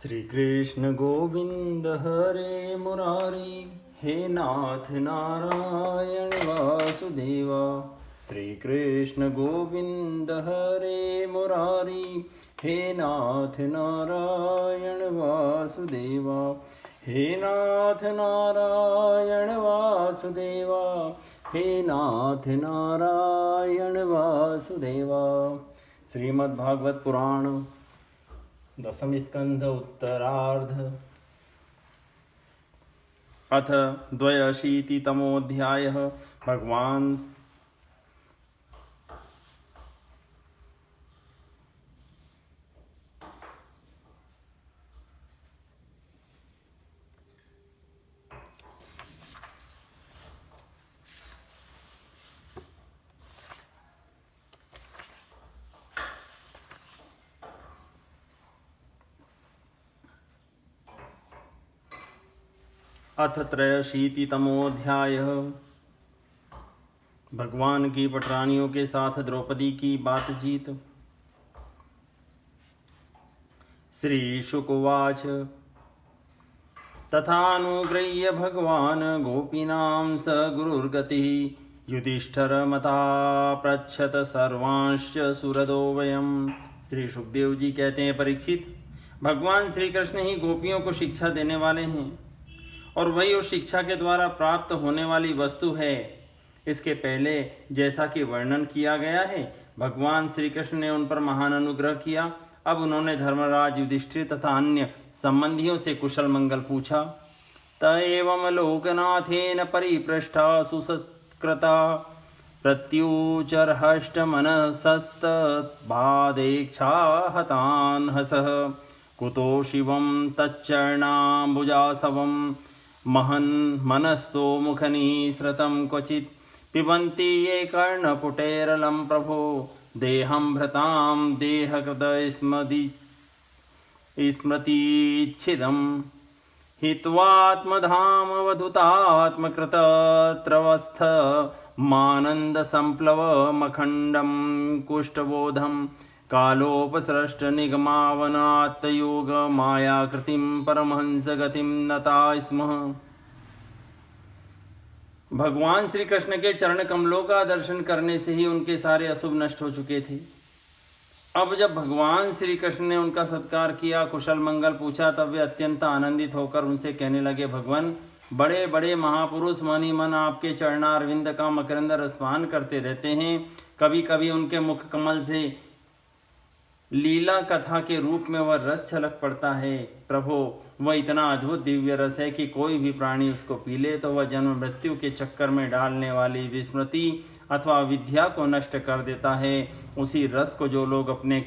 श्री कृष्ण गोविंद हरे मुरारी, हे नाथ नारायण वासुदेवा। श्री कृष्ण गोविंद हरे मुरारी, हे नाथ नारायण वासुदेवा। हे नाथ नारायण वासुदेवा, हे नाथ नारायण वासुदेवा। श्रीमद्भागवत पुराण दशम स्कंध उत्तरार्ध अथ 82तमोऽध्यायः। भगवान अथ 83तमोऽध्यायः। भगवान की पटरानियों के साथ द्रौपदी की बातचीत। श्री शुक उवाच तथानुगृह्य भगवान गोपीनां स गुरुर्गतिः युधिष्ठिरमता पृच्छत सर्वांश्च सुहृदो वयम्। श्री सुखदेव जी कहते हैं, परीक्षित, भगवान श्री कृष्ण ही गोपियों को शिक्षा देने वाले हैं और वही उस शिक्षा के द्वारा प्राप्त होने वाली वस्तु है। इसके पहले जैसा कि वर्णन किया गया है, भगवान श्री कृष्ण ने उन पर महान अनुग्रह किया। अब उन्होंने धर्मराज युधिष्ठिर तथा अन्य संबंधियों से कुशल मंगल पूछा। त एवं लोकनाथेन परिपृष्ठा सुसत्कृता प्रत्युचरहष्ट मनसस्तद्भादेच्छा हतान् हसः कुतो शिवं तच्चरणाम्बुजासवम् महन् मनस्तो मुखनिःसृतं क्वचित् पिबन्ति ये कर्णपुटेरलं प्रभो देहं भृतां देहकृतस्मृतिच्छिदं हित्वात्मधामवधूतात्मकृतत्रवस्थ मानन्दसम्प्लवमखण्डं कुष्ठबोधं कालोपसृष्ट निगमावनात्तयोग मायाकृतिं परमहंसगतिं नता स्मः। भगवान श्री कृष्ण के चरण कमलों का दर्शन करने से ही उनके सारे अशुभ नष्ट हो चुके थे। अब जब भगवान श्री कृष्ण ने उनका सत्कार किया, कुशल मंगल पूछा, तब वे अत्यंत आनंदित होकर उनसे कहने लगे, भगवान, बड़े बड़े महापुरुष मनी मन आपके चरणारविंद का मकरंद रसपान करते रहते हैं। कभी कभी उनके मुख कमल से लीला कथा के रूप में वह रस छलक पड़ता है। प्रभो, वह इतना अद्भुत दिव्य रस है कि कोई भी प्राणी उसको पी ले तो वह जन्म मृत्यु के चक्कर में डालने वाली विस्मृति अथवा विद्या को नष्ट कर देता है। उसी रस को जो लोग अपने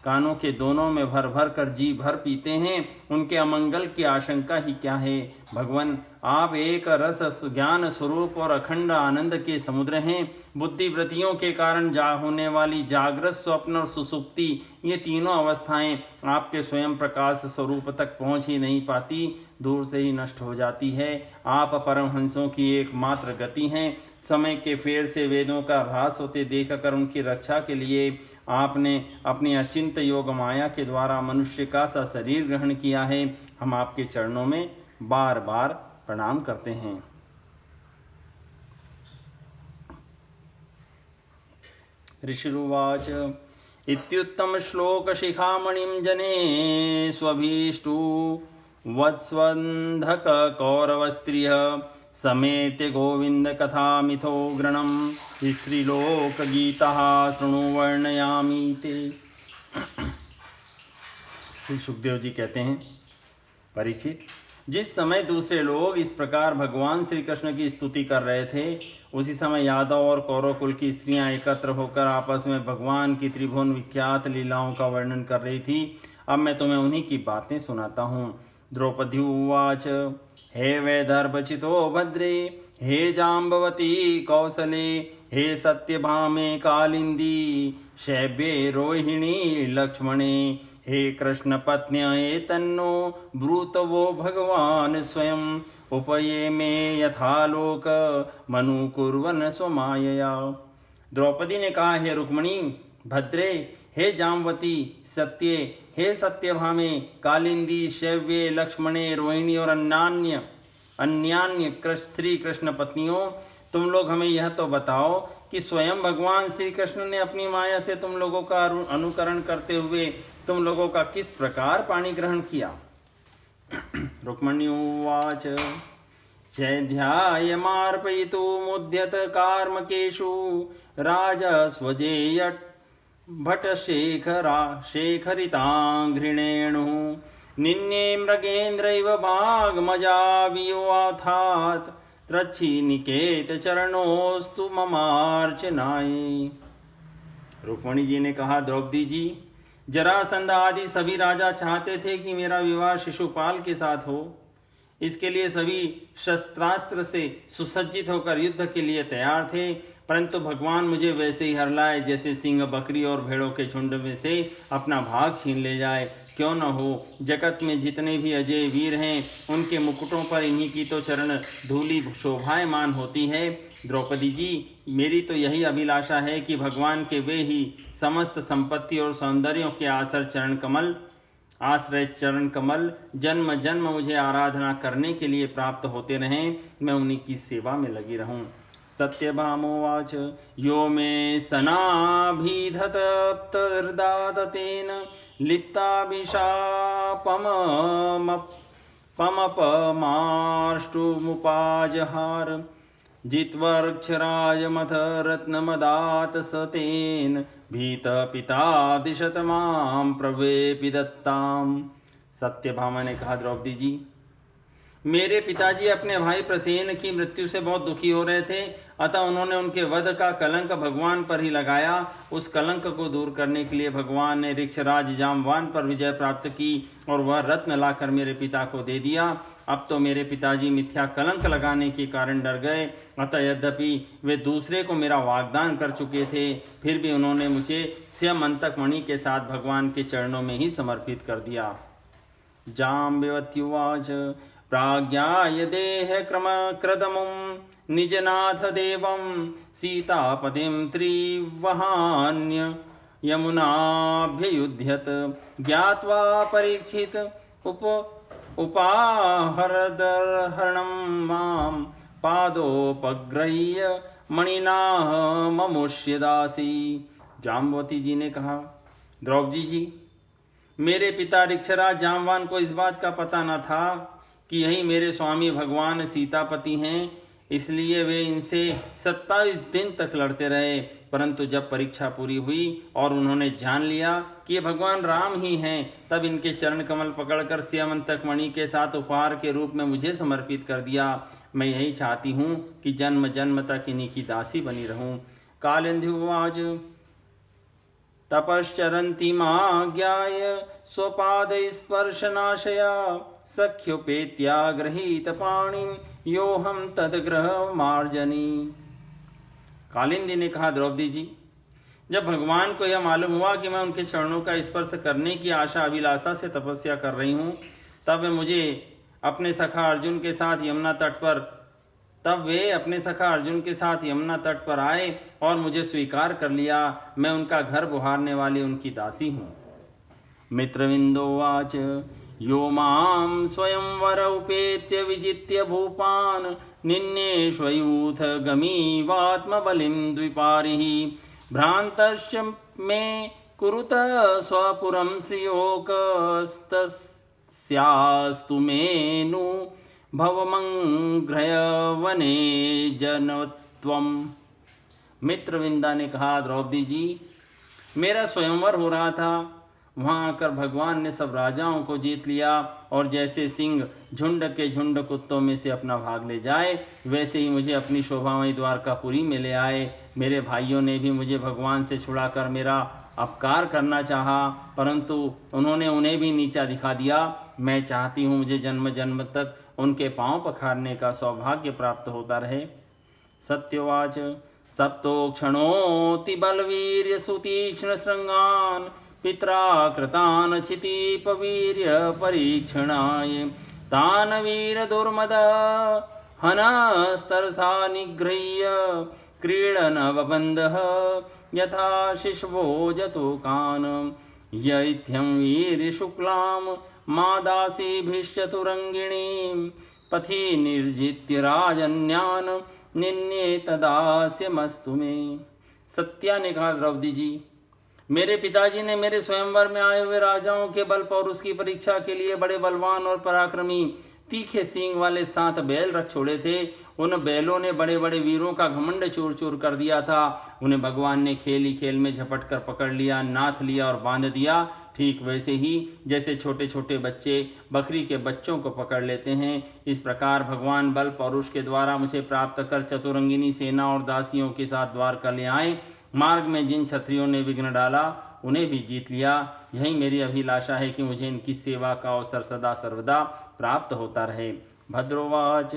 कानों के दोनों में भर भर कर जी भर पीते हैं, उनके अमंगल की आशंका ही क्या है। भगवान, आप एक रस ज्ञान स्वरूप और अखंड आनंद के समुद्र हैं। बुद्धि वृत्तियों के कारण होने वाली जागृत, स्वप्न और सुसुप्ति, ये तीनों अवस्थाएं आपके स्वयं प्रकाश स्वरूप तक पहुंच ही नहीं पाती, दूर से ही नष्ट हो जाती है। आप परमहंसों की एकमात्र गति हैं। समय के फेर से वेदों का ह्रास होते देखकर उनकी रक्षा के लिए आपने अपनी अचिंत योग माया के द्वारा मनुष्य का सा शरीर ग्रहण किया है। हम आपके चरणों में बार बार प्रणाम करते हैं। ऋषिरुवाच इत्युत्तम श्लोक शिखामणिं जने स्वभीष्टु वत्स्वन्धक कौरव स्त्रिय समेत्य गोविंद कथा मिथो गृणम स्त्रीलोक गीता शृणु वर्णयामि ते। श्री सुखदेव जी कहते हैं, परीक्षित, जिस समय दूसरे लोग इस प्रकार भगवान श्री कृष्ण की स्तुति कर रहे थे, उसी समय यादव और कौरव कुल की स्त्रियां एकत्र होकर आपस में भगवान की त्रिभुवन विख्यात लीलाओं का वर्णन कर रही थी। अब मैं तुम्हें उन्हीं की बातें सुनाता हूँ। द्रौपदी उवाच हे वैदर्भचितो भद्रे, हे जाम्बवती कौसले, हे सत्यभामे कालिंदी, शैब्ये रोहिणी लक्ष्मणे, हे कृष्ण पत्न्य तन्नो ब्रूतवो भगवान स्वयं उपये में यथालोक मनु कुर्वन स्वमायया। द्रौपदी ने कहा, हे रुक्मणी, भद्रे, हे जामवती, सत्ये, हे सत्यभामे, कालिंदी, शैव्य, लक्ष्मणे, रोहिणी और अन्यान्य श्री कृष्ण पत्नियों, तुम लोग हमें यह तो बताओ कि स्वयं भगवान श्री कृष्ण ने अपनी माया से तुम लोगों का अनुकरण करते हुए तुम लोगों का किस प्रकार पाणी ग्रहण किया। रुक्मिणी उवाच चैध्यायमार्पयितुमुद्यत कार्मकेषु राजस्वजेयट् भटशेखरिताङ्घ्रिणेणुः निन्ये मृगेन्द्रैव भागमजावियोऽथात् त्रच्छीनिकेत चरणोस्तु ममार्चनाय। रुक्मिणी जी ने कहा, द्रौपदी जी, जरासंध आदि सभी राजा चाहते थे कि मेरा विवाह शिशुपाल के साथ हो। इसके लिए सभी शस्त्रास्त्र से सुसज्जित होकर युद्ध के लिए तैयार थे, परंतु भगवान मुझे वैसे ही हरलाए जैसे सिंह बकरी और भेड़ों के झुंड में से अपना भाग छीन ले जाए। क्यों न हो, जगत में जितने भी अजय वीर हैं उनके मुकुटों पर इन्हीं की तो चरण धूलि शोभायमान होती है। द्रौपदी जी, मेरी तो यही अभिलाषा है कि भगवान के वे ही समस्त संपत्ति और सौंदर्यों के आश्रय चरण कमल जन्म जन्म मुझे आराधना करने के लिए प्राप्त होते रहें, मैं उन्हीं की सेवा में लगी रहूं। सत्यभामोवाच यो मे सनाभिधतप्तर्दातेन लिप्ताभिशापमपमार्ष्टुमुपाजहार जित्वर्क्षराजमथ रत्नमदात सतेन भीत पिता दिशत मां प्रवेपि दत्ताम। सत्यभामा ने कहा, द्रौपदी जी, मेरे पिताजी अपने भाई प्रसेन की मृत्यु से बहुत दुखी हो रहे थे, अतः उन्होंने उनके वध का कलंक भगवान पर ही लगाया। उस कलंक को दूर करने के लिए भगवान ने ऋक्षराज जामवान पर विजय प्राप्त की और वह रत्न लाकर मेरे पिता को दे दिया। अब तो मेरे पिताजी मिथ्या कलंक लगाने के कारण डर गए, अतः यद्यपि वे दूसरे को मेरा वाग्दान कर चुके थे, फिर भी उन्होंने मुझे स्यमंतक मणि के साथ भगवान के चरणों में ही समर्पित कर दिया। जाम्बवत्युवाच प्राज्ञाय देह क्रदमुं निजनाथ देवं सीतापतिं त्रिवहान्य यमुनाभ्ययुध्यत ज्ञात्वा परीक्षित उपाहरदर्हणं मां पादोपग्रह्य मणिना ममुष्य दासी। जाम्बवती जी ने कहा, द्रौपदी जी, मेरे पिता ऋक्षराज जामवान को इस बात का पता न था कि यही मेरे स्वामी भगवान सीतापति हैं, इसलिए वे इनसे 27 दिन तक लड़ते रहे। परंतु जब परीक्षा पूरी हुई और उन्होंने जान लिया कि ये भगवान राम ही हैं, तब इनके चरण कमल पकड़कर स्यमंतक मणि के साथ उपहार के रूप में मुझे समर्पित कर दिया। मैं यही चाहती हूँ कि जन्म जन्म तक इन्हीं की दासी बनी रहूं। कालिंदी तपश्चरन्ति माज्ञाय स्वपादस्पर्शनाशया सख्योपेत्यागृहीत पाणिं योऽहं तद्ग्रहमार्जनी। कालिंदी ने कहा, द्रौपदी जी, जब भगवान को यह मालूम हुआ कि मैं उनके चरणों का स्पर्श करने की आशा अभिलाषा से तपस्या कर रही हूँ, तब वे अपने सखा अर्जुन के साथ यमुना तट पर आए और मुझे स्वीकार कर लिया। मैं उनका घर बुहारने वाली उनकी दासी हूँ। मित्रविंदोवाच यो मां स्वयंवर उपेत्य विजित्य भूपान् निन्नेष्वयूथ गमीवात्मबलिं द्विपारिः भ्रान्तश्च मे कुरुत स्वपुरं श्रियोकस्तस्यास्तु मेनु भवमंग्रय वने जनत्वम्। मित्रविंदा ने कहा, द्रौपदी जी, मेरा स्वयंवर हो रहा था, वहां आकर भगवान ने सब राजाओं को जीत लिया और जैसे सिंह झुंड के झुंड कुत्तों में से अपना भाग ले जाए, वैसे ही मुझे अपनी शोभामयी द्वारकापुरी में ले आए। मेरे भाइयों ने भी मुझे भगवान से छुड़ाकर मेरा अपकार करना चाहा, परंतु उन्होंने उन्हें भी नीचा दिखा दिया। मैं चाहती हूँ मुझे जन्म जन्म तक उनके पांव पखारने का सौभाग्य प्राप्त होता रहे। सत्योवाच सप्तो क्षणोति बलवीर्य सुतीक्ष्ण श्रृंगान पित्रा कृतान क्षितिपवीर्य परीक्षणाय तान वीर दुर्मद हनस्तरसा निगृह्य क्रीडन बबंधः यथा शिशवो जतोकान यैथ्यं वीर शुक्लां मादासीभिश्चतुरङ्गिणीं पथि निर्जित्य राजन्यान् निन्ये तदास्यमस्तु मे। सत्या ने कहा, द्रौपदी जी, मेरे पिताजी ने मेरे स्वयंवर में आए हुए राजाओं के बल पौरुष की परीक्षा के लिए बड़े बलवान और पराक्रमी तीखे सींग वाले 7 बैल रख छोड़े थे। उन बैलों ने बड़े बड़े वीरों का घमंड चूर चूर कर दिया था। उन्हें भगवान ने खेल ही खेल में झपट कर पकड़ लिया, नाथ लिया और बांध दिया। ठीक वैसे ही जैसे छोटे छोटे बच्चे बकरी के बच्चों को पकड़ लेते हैं, इस प्रकार भगवान बल पौरुष के द्वारा मुझे प्राप्त कर चतुरंगिनी सेना और दासियों के साथ द्वारका ले आए। मार्ग में जिन क्षत्रियों ने विघ्न डाला उन्हें भी जीत लिया। यही मेरी अभिलाषा है कि मुझे इनकी सेवा का अवसर सदा सर्वदा प्राप्त होता रहे। भद्रोवाच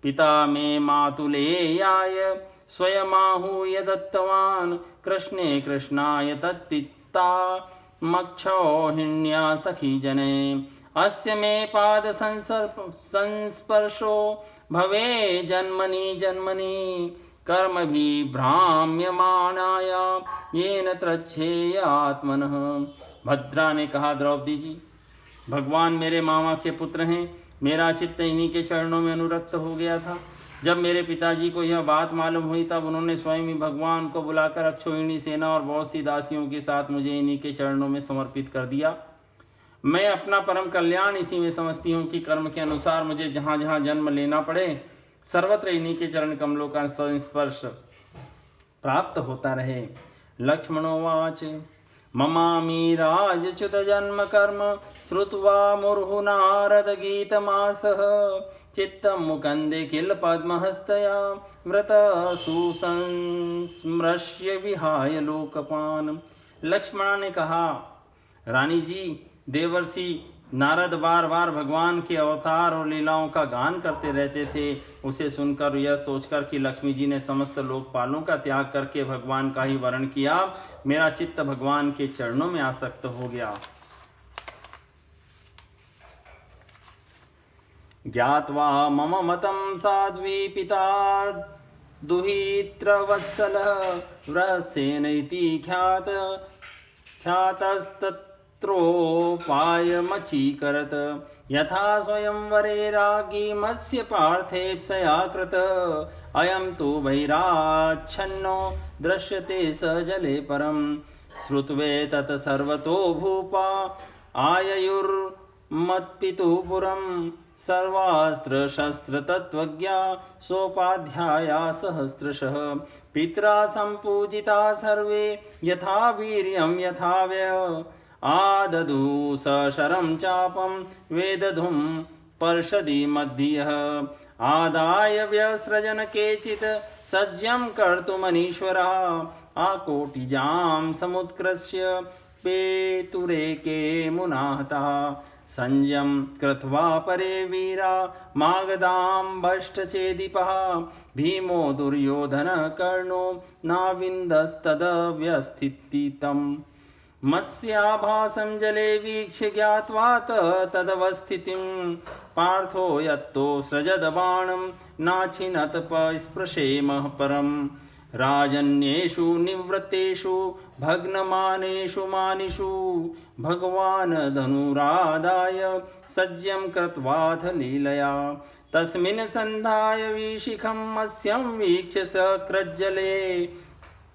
पिता मे मातुलेयाय स्वयमाहूय दत्तवान् कृष्णे कृष्णाय तत्तित्ता मक्षौहिण्या सखी जने अस्य मे पाद संस्पर्शो भवे जन्मनि जन्मनि कर्म भी भ्राम्यमाणाया येन त्रच्छेय आत्मनः। भद्रा ने कहा, द्रौपदी जी, भगवान मेरे मामा के पुत्र हैं। मेरा चित्त इन्हीं के चरणों में अनुरक्त हो गया था। जब मेरे पिताजी को यह बात मालूम हुई तब उन्होंने स्वयं ही भगवान को बुलाकर अक्षौहिणी सेना और बहुत सी दासियों के साथ मुझे इन्हीं के चरणों में समर्पित कर दिया। मैं अपना परम कल्याण इसी में समझती हूँ कि कर्म के अनुसार मुझे जहाँ जहाँ जन्म लेना पड़े सर्वत्र इन्हीं के चरण कमलों का संस्पर्श प्राप्त होता रहे। लक्ष्मणोवाच ममामि राजच्युत जन्म कर्म श्रुत्वा मुहुः नारद गीतमासः चित्तं मुकन्दे किल पद्महस्तया व्रत सुसंस्मृश्य विहाय लोकपान। लक्ष्मण ने कहा, रानी जी, देवर्षि नारद बार बार भगवान के अवतार और लीलाओं का गान करते रहते थे। उसे सुनकर यह सोचकर कि लक्ष्मी जी ने समस्त लोकपालों का त्याग करके भगवान का ही वर्ण किया, मेरा चित्त भगवान के चरणों में आसक्त हो गया। ज्ञात्वा मम मतं साध्वी पिता दुहित्रवत्सलः व्रसेन इति ख्यातस्तत्रोपायमचीकरत् यथा स्वयंवरे राज्ञी मत्स्य पार्थेप्सया कृत अयं तु वैराच्छन्नो दृश्यते स जले परम् श्रुत्वे तत् सर्वतो भूपा आययुर्मत्पितुः सर्वास्त्र शस्त्र तत्वज्ञा सोपाध्याया सहस्रशः पित्रा संपूजिता सर्वे यथा वीर्यं यथा व्यय आददु सशरं चापं वेदधुं पर्षदि मध्यः आदाय व्यसृजन केचित् सज्जं कर्तुमनीश्वरः आकोटिजां समुत्कृष्य पेतुरेके मुनाहतः संयम कृत्वा परे वीरा मागधाम्बष्टचेदीपः भीमो दुर्योधन कर्णो नाविन्दस्तदव्यस्थितम् मत्स्याभासं जले वीक्ष्य ज्ञात्वा तदवस्थितिं पार्थो यत्तो सृजद बाणं नाछिनत स्पृशेमः परम् राजन्येषु निवृत्तेषु भग्नमानेषु मानिषु भगवान् धनुरादाय सज्जं कृत्वाथ लीलया तस्मिन् सन्धाय विशिखं मत्स्यं वीक्ष्य सकृज्जले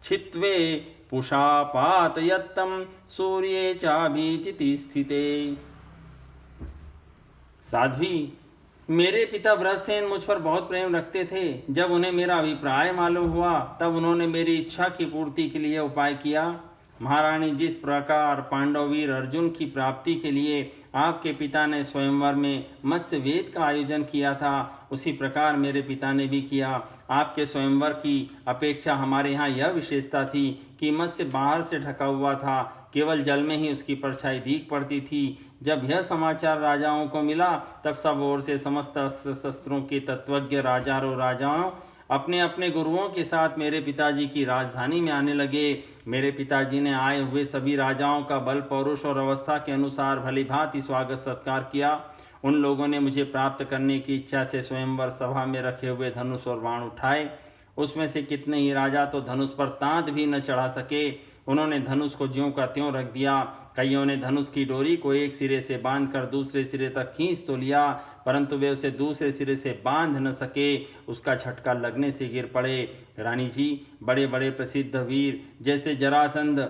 छित्त्वे पुषा पातयत्तं सूर्ये चाभिचिति स्थिते। साध्वी, मेरे पिता वृषसेन मुझ पर बहुत प्रेम रखते थे। जब उन्हें मेरा अभिप्राय मालूम हुआ तब उन्होंने मेरी इच्छा की पूर्ति के लिए उपाय किया। महारानी, जिस प्रकार पांडववीर अर्जुन की प्राप्ति के लिए आपके पिता ने स्वयंवर में मत्स्य वेद का आयोजन किया था, उसी प्रकार मेरे पिता ने भी किया। आपके स्वयंवर की अपेक्षा हमारे यहाँ यह विशेषता थी कि मत्स्य बाहर से ढका हुआ था, केवल जल में ही उसकी परछाई दीख पड़ती थी। जब यह समाचार राजाओं को मिला तब सब ओर से समस्त अस्त्र शस्त्रों के तत्वज्ञ राजाओं अपने अपने गुरुओं के साथ मेरे पिताजी की राजधानी में आने लगे। मेरे पिताजी ने आए हुए सभी राजाओं का बल पौरुष और अवस्था के अनुसार भलीभांति स्वागत सत्कार किया। उन लोगों ने मुझे प्राप्त करने की इच्छा से स्वयंवर सभा में रखे हुए धनुष और बाण उठाए। उसमें से कितने ही राजा तो धनुष पर तांत भी न चढ़ा सके। उन्होंने धनुष को ज्यों का त्यों रख दिया। कईयों ने धनुष की डोरी को एक सिरे से बांधकर दूसरे सिरे तक खींच तो लिया, परंतु वे उसे दूसरे सिरे से बांध न सके, उसका झटका लगने से गिर पड़े। रानी जी, बड़े बड़े प्रसिद्ध वीर जैसे जरासंध,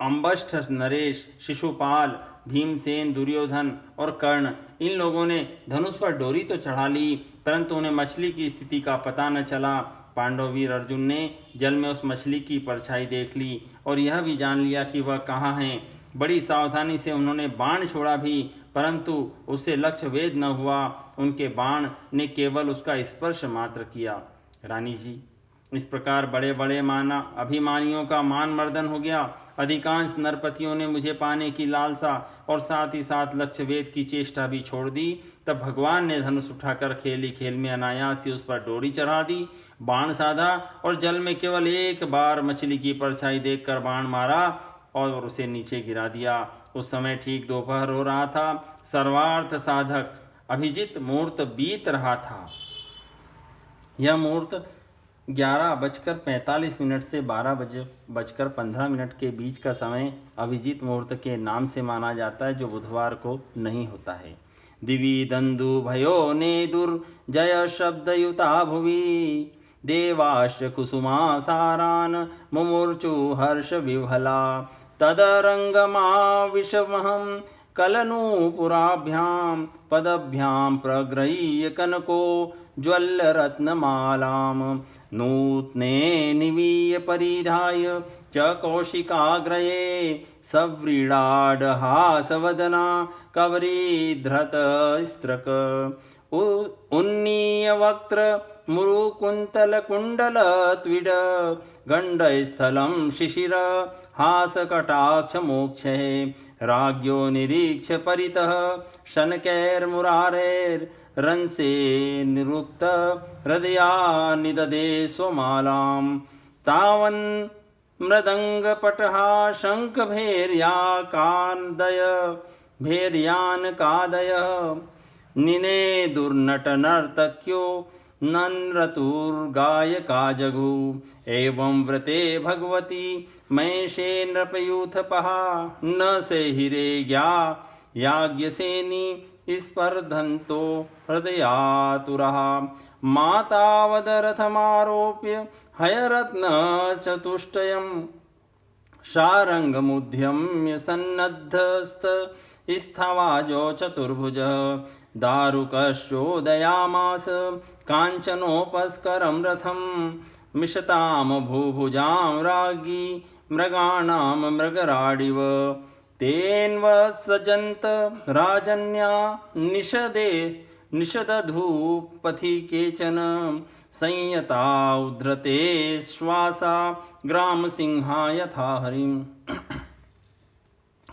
अम्बष्ठ, नरेश, शिशुपाल, भीमसेन, दुर्योधन और कर्ण, इन लोगों ने धनुष पर डोरी तो चढ़ा ली, परंतु उन्हें मछली की स्थिति का पता न चला। पांडव वीर अर्जुन ने जल में उस मछली की परछाई देख ली और यह भी जान लिया कि वह कहाँ है। बड़ी सावधानी से उन्होंने बाण छोड़ा भी, परंतु उससे लक्ष्य वेद न हुआ। उनके बाण ने केवल उसका स्पर्श मात्र किया। रानी जी, इस प्रकार बड़े बड़े अभिमानियों का मान मर्दन हो गया। अधिकांश नरपतियों ने मुझे पाने की लालसा और साथ ही साथ लक्ष्य वेद की चेष्टा भी छोड़ दी। तब भगवान ने धनुष उठाकर खेली खेल में अनायास ही उस पर डोरी चढ़ा दी, बाण साधा और जल में केवल एक बार मछली की परछाई देखकर बाण मारा और उसे नीचे गिरा दिया। उस समय ठीक दोपहर हो रहा था। सर्वार्थ साधक अभिजित मुहूर्त बीत रहा था। यह मुहूर्त 11:45 से 12:15 के बीच का समय अभिजीत मुहूर्त के नाम से माना जाता है, जो बुधवार को नहीं होता है। दिवि दंदु भयो ने दुर्जय शब्दयुता भुवि, देवाश्च कुसुमासारान् मुमूर्चु हर्ष विह्वला, तदरंगमा विषमहं कलनूपुराभ्यां पदभ्यां प्रगृह्य कनको ज्वल्लरत्नमालां, नूत्ने निवीय परिधाय च कौशिकाग्रये, सव्रीडाढहासवदना कवरीधृतस्त्रक, उन्नीय वक्त्र मुरुकुन्तलकुण्डलत्विड, गण्डस्थलं शिशिर हासकटाक्षमोक्षे, राज्ञो निरीक्ष्य परितः शनकैर्मुरारेर्रंसे निरुक्त हृदया निददे स्वमालां, तावन् मृदङ्गपटः शङ्खभैर्यान् कादय, निने दुर्नटनर्तक्यो नन्रतुर्गायका जगु, एवं व्रते भगवती महेशे नृपयूथपः, न से हिरेज्ञा याज्ञसेनी स्पर्धन्तो हृदयातुरः, मातावदरथमारोप्य हयरत्नचतुष्टयं, शारङ्गमुद्यम्य सन्नद्धस्त स्थवाजो चतुर्भुजः, दारुकश्चोदयामास काञ्चनोपस्करं रथं, मिषतां भूभुजां राज्ञी मृगाणां मृगराडिव, तेन्वसजन्त राजन्या निषदधूपथि केचन, संयता उद्धृते श्वासा ग्राम सिंहा यथा हरिम।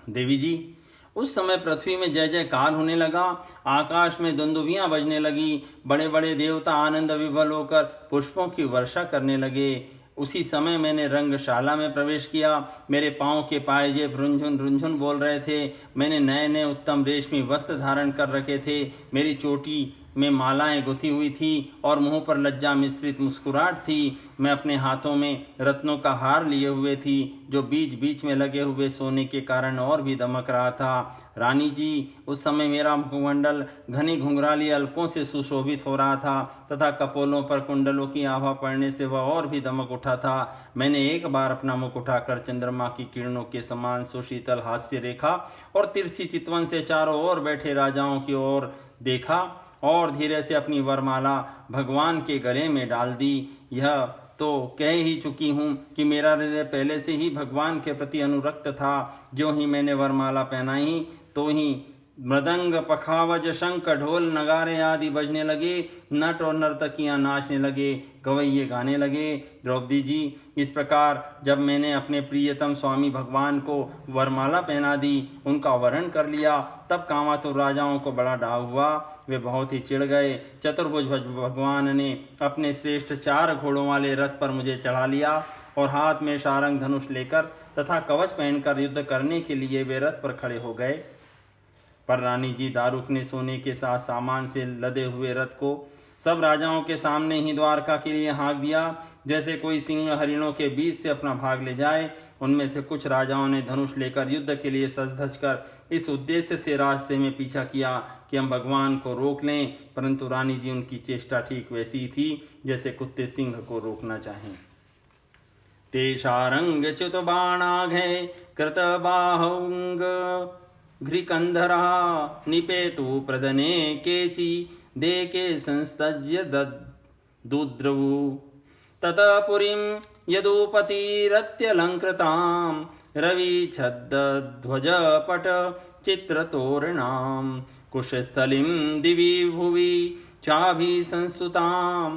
देवी जी, उस समय पृथ्वी में जय जयकार होने लगा, आकाश में दुंदुभियां बजने लगी, बड़े बड़े देवता आनंद विभल होकर पुष्पों की वर्षा करने लगे। उसी समय मैंने रंगशाला में प्रवेश किया। मेरे पांव के पायजेब रुंझुन रुंझुन बोल रहे थे। मैंने नए नए उत्तम रेशमी वस्त्र धारण कर रखे थे। मेरी चोटी में मालाएं गुथी हुई थी और मुंह पर लज्जा मिश्रित मुस्कुराहट थी। मैं अपने हाथों में रत्नों का हार लिए हुए थी, जो बीच बीच में लगे हुए सोने के कारण और भी दमक रहा था। रानी जी, उस समय मेरा मुखमंडल घनी घुंघराली अलकों से सुशोभित हो रहा था तथा कपोलों पर कुंडलों की आभा पड़ने से वह और भी दमक उठा था। मैंने एक बार अपना मुख उठाकर चंद्रमा की किरणों के समान सुशीतल हास्य रेखा और तिरछी चितवन से चारों ओर बैठे राजाओं की ओर देखा और धीरे से अपनी वरमाला भगवान के गले में डाल दी। यह तो कह ही चुकी हूँ कि मेरा हृदय पहले से ही भगवान के प्रति अनुरक्त था। जो ही मैंने वरमाला पहनाई तो ही मृदंग, पखावज, शंख, ढोल, नगारे आदि बजने लगे। नट और नर्तकियां नाचने लगे, गवैये गाने लगे। द्रौपदी जी, इस प्रकार जब मैंने अपने प्रियतम स्वामी भगवान को वरमाला पहना दी, उनका वरण कर लिया, तब कामातुर राजाओं को बड़ा डाव हुआ। वे बहुत ही चिढ़ गए। चतुर्भुज भगवान ने अपने श्रेष्ठ 4 घोड़ों वाले रथ पर मुझे चढ़ा लिया और हाथ में शारंग धनुष लेकर तथा कवच पहनकर युद्ध करने के लिए वे रथ पर खड़े हो गए। पर रानी जी, दारुक ने सोने के साथ सामान से लदे हुए रथ को सब राजाओं के सामने ही द्वारका के लिए हाँक दिया, जैसे कोई सिंह हरिणों के बीच से अपना भाग ले जाए। उनमें से कुछ राजाओं ने धनुष लेकर युद्ध के लिए सज धज कर इस उद्देश्य से रास्ते में पीछा किया कि हम भगवान को रोक लें, परंतु रानी जी उनकी चेष्टा ठीक वैसी थी जैसे कुत्ते सिंह को रोकना चाहें। तेषारंगच्युत बाणाघे कृतबाहुंग घ्रिकंधरा निपेतु प्रदने केचि देके संस्तज्य दुद्रवु ततः पुरीं यदुपतिरत्यलंकृतां रविच्छद्ध्वजपट चित्रतोरणां कुशस्थलीं दिवि भुवि चाभिसंस्तुतां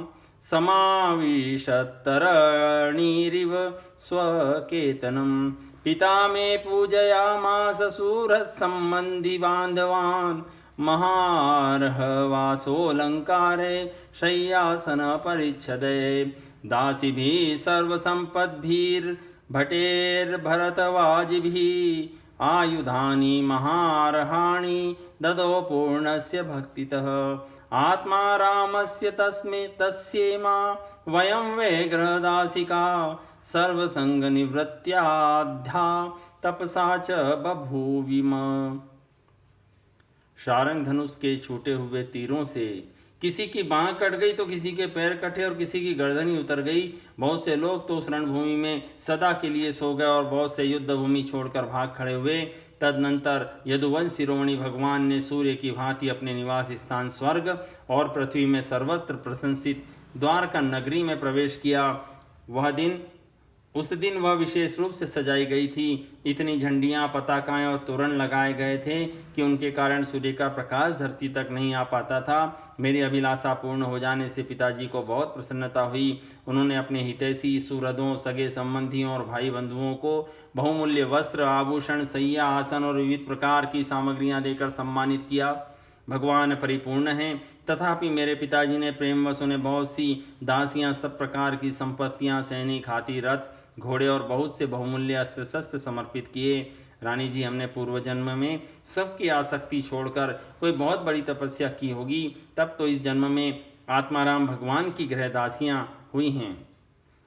समाविशत्तरणीरिव स्वकेतनं पिता मे पूजयामास सुहृत्सम्बन्धि बान्धवान् महार्हवासोऽलङ्कारे शय्यासनपरिच्छदे दासीभिः सर्वसम्पद्भिर्भटेर्भरतवाजिभिः आयुधानि महार्हाणि ददौ पूर्णस्य भक्तितः आत्मा रामस्य तस्येमा वयं वै गृहदासिका सर्वसंगनिवृत्त्याद्धा तपसा च बभूविम। शारंग धनुष के छूटे हुए तीरों से किसी की बांह कट गई तो किसी के पैर कटे और किसी की गर्दनी उतर गई। बहुत से लोग तो उस रणभूमि में सदा के लिए सो गए और बहुत से युद्ध भूमि छोड़कर भाग खड़े हुए। तदनंतर यदुवंश शिरोमणि भगवान ने सूर्य की भांति अपने निवास स्थान स्वर्ग और पृथ्वी में सर्वत्र प्रशंसित द्वारका नगरी में प्रवेश किया। उस दिन वह विशेष रूप से सजाई गई थी। इतनी झंडियां, पताकाएं और तोरण लगाए गए थे कि उनके कारण सूर्य का प्रकाश धरती तक नहीं आ पाता था। मेरी अभिलाषा पूर्ण हो जाने से पिताजी को बहुत प्रसन्नता हुई। उन्होंने अपने हितैषी, सुहृदों, सगे संबंधियों और भाई बंधुओं को बहुमूल्य वस्त्र, आभूषण, शैया, आसन और विविध प्रकार की सामग्रियां देकर सम्मानित किया। भगवान परिपूर्ण हैं, तथापि मेरे पिताजी ने प्रेमवश उन्हें बहुत सी दासियां, सब प्रकार की संपत्तियां, सैनिक, हाथी, रथ, घोड़े और बहुत से बहुमूल्य अस्त्र शस्त्र समर्पित किए। रानी जी, हमने पूर्व जन्म में सबकी आसक्ति छोड़कर कोई बहुत बड़ी तपस्या की होगी, तब तो इस जन्म में आत्माराम भगवान की गृहदासियां हुई हैं।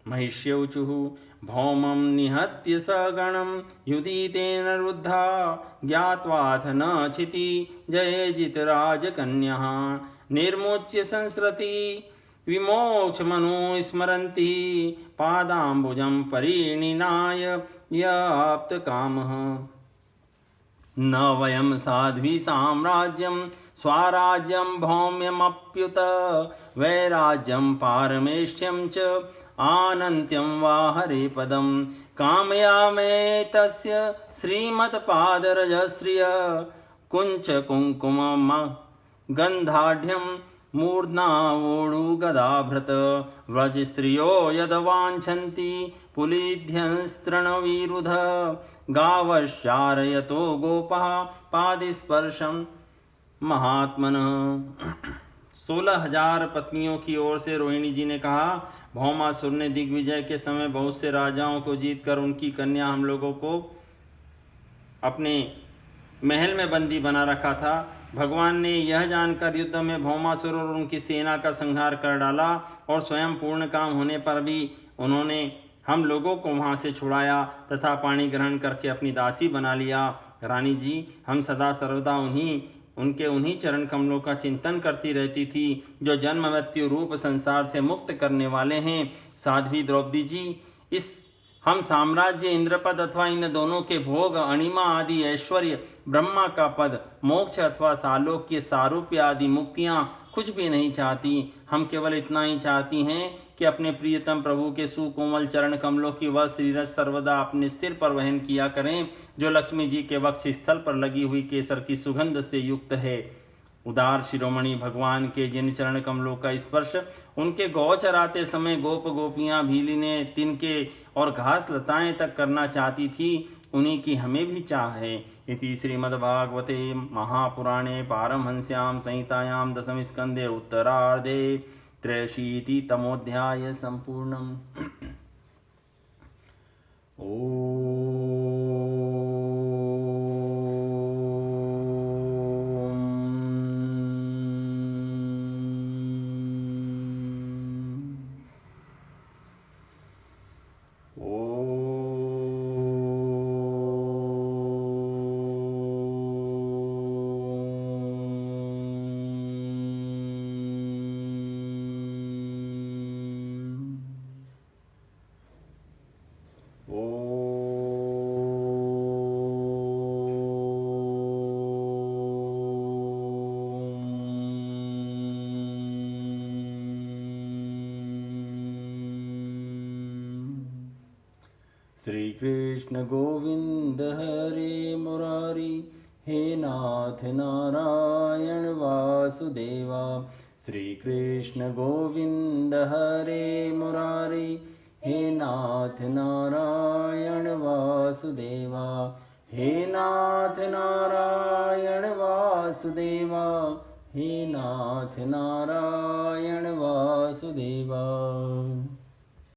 महिष्यौचुः भौमं निहत्य सगणं युधितेन रुद्धा ज्ञात्वाथ न क्षिति जये जितराजकन्यः निर्मोच्य संसृति विमोक्षमनु स्मरन्ति पादाम्बुजं परिणिनाय याप्तकामः न वयं साध्वी साम्राज्यं स्वाराज्यं भौम्यमप्युत वैराज्यं पारमेष्ठ्यं च आनन्त्यं वा हरिपदं कामयामे तस्य श्रीमत्पादरजश्रिय कुञ्च कुङ्कुमं गन्धाढ्यं मूर्ध्नावोढुगदाभृत व्रजस्त्रियो यद्वाञ्छन्ति पुलिध्यंस्तृणविरुध गावश्चारयतो गोपः पादस्पर्शं महात्मनः। 16,000 पत्नियों की ओर से रोहिणी जी ने कहा, भौमासुर ने दिग्विजय के समय बहुत से राजाओं को जीतकर उनकी कन्या हम लोगों को अपने महल में बंदी बना रखा था। भगवान ने यह जानकर युद्ध में भौमासुर और उनकी सेना का संहार कर डाला और स्वयं पूर्ण काम होने पर भी उन्होंने हम लोगों को वहां से छुड़ाया तथा पाणी ग्रहण करके अपनी दासी बना लिया। रानी जी, हम सदा सर्वदा उन्हीं चरण कमलों का चिंतन करती रहती थी जो जन्म मृत्यु रूप संसार से मुक्त करने वाले हैं। साध्वी द्रौपदी जी, हम साम्राज्य, इंद्रपद अथवा इन दोनों के भोग, अणिमा आदि ऐश्वर्य, ब्रह्मा का पद, मोक्ष अथवा सालोक्य, सारूप्य आदि मुक्तियां कुछ भी नहीं चाहती। हम केवल इतना ही चाहती हैं कि अपने प्रियतम प्रभु के सुकोमल चरण कमलों की वह श्रीरस सर्वदा अपने सिर पर वहन किया करें, जो लक्ष्मी जी के वक्ष स्थल पर लगी हुई केसर की सुगंध से युक्त है। उदार शिरोमणि भगवान के जिन चरण कमलों का स्पर्श उनके गौ चराते समय गोप गोपियां भीलिने, तिनके और घास लताएं तक करना चाहती थी, उन्हीं की हमें भी चाह है। इति श्रीमद्भागवते महापुराणे पारमहंस्यां संहितायां दशम स्कंदे उत्तरार्धे 83तमोऽध्याय संपूर्णम्। श्री कृष्ण गोविंद हरे मुरारी, हे नाथ नारायण वासुदेवा। श्री कृष्ण गोविंद हरे मुरारी, हे नाथ नारायण वासुदेवा। हे नाथ नारायण वासुदेवा, हे नाथ नारायण वासुदेवा।